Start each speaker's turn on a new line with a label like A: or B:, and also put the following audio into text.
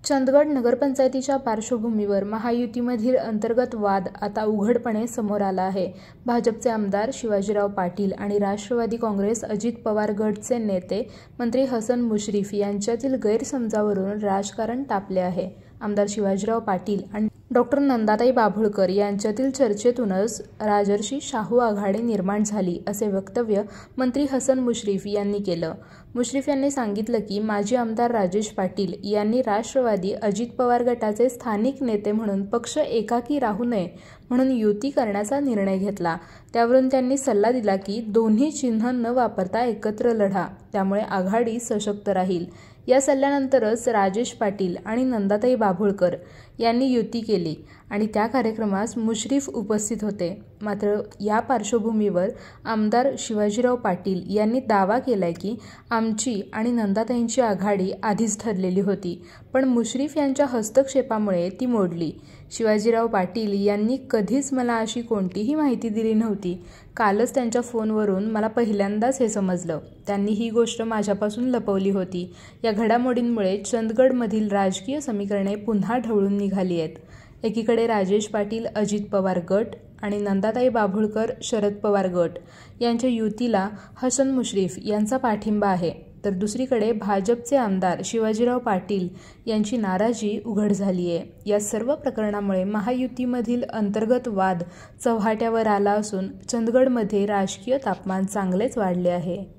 A: चंदगड नगरपंचायतीच्या पार्श्वभूमीवर महायुतीमधील अंतर्गत वाद आता उघडपणे समोर आला आहे। भाजपचे आमदार शिवाजीराव पाटील आणि राष्ट्रवादी काँग्रेस अजित पवार गटचे नेते मंत्री हसन मुश्रीफ यांच्यातील गैरसमजावरून राजकारण तापले आहे। आमदार शिवाजीराव पाटील आणि डॉक्टर नंदाताई बाभुळकर यांच्यातील चर्चेतूनच राजर्षी शाहू आघाडी निर्माण झाली, असे वक्तव्य मंत्री हसन मुश्रीफ यांनी केलं। मुश्रीफ यांनी सांगितलं की माजी आमदार राजेश पाटील यांनी राष्ट्रवादी अजित पवार गटाचे स्थानिक नेते म्हणून पक्ष एकाकी राहू नये म्हणून युती करण्याचा निर्णय घेतला। त्यावरून त्यांनी सल्ला दिला की दोन्ही चिन्ह न वापरता एकत्र लढा, त्यामुळे आघाडी सशक्त राहील। या सल्ल्यानंतरच राजेश पाटील आणि नंदाताई बाभुळकर यांनी युती केली आणि त्या कार्यक्रमास मुश्रीफ उपस्थित होते। मात्र या पार्श्वभूमीवर आमदार शिवाजीराव पाटील यांनी दावा केलाय की आमची आणि नंदाताईंची आघाडी आधीच ठरलेली होती, पण मुश्रीफ यांच्या हस्तक्षेपामुळे ती मोडली। शिवाजीराव पाटील यांनी कधीच मला अशी कोणतीही माहिती दिली नव्हती। कालच त्यांच्या फोनवरून मला पहिल्यांदाच हे समजलं। त्यांनी ही गोष्ट माझ्यापासून लपवली होती। या घडामोडींमुळे चंदगडमधील राजकीय समीकरणे पुन्हा ढवळून निघाली आहेत। एकीकडे राजेश पाटील अजित पवार गट आणि नंदाताई बाभुळकर शरद पवार गट यांच्या युतीला हसन मुश्रीफ यांचा पाठिंबा आहे, तर दुसरीकडे भाजपचे आमदार शिवाजीराव पाटील यांची नाराजी उघड झाली आहे। या सर्व प्रकरणामुळे महायुतीमधील अंतर्गत वाद चव्हाट्यावर आला असून चंदगडमध्ये राजकीय तापमान चांगलेच वाढले आहे।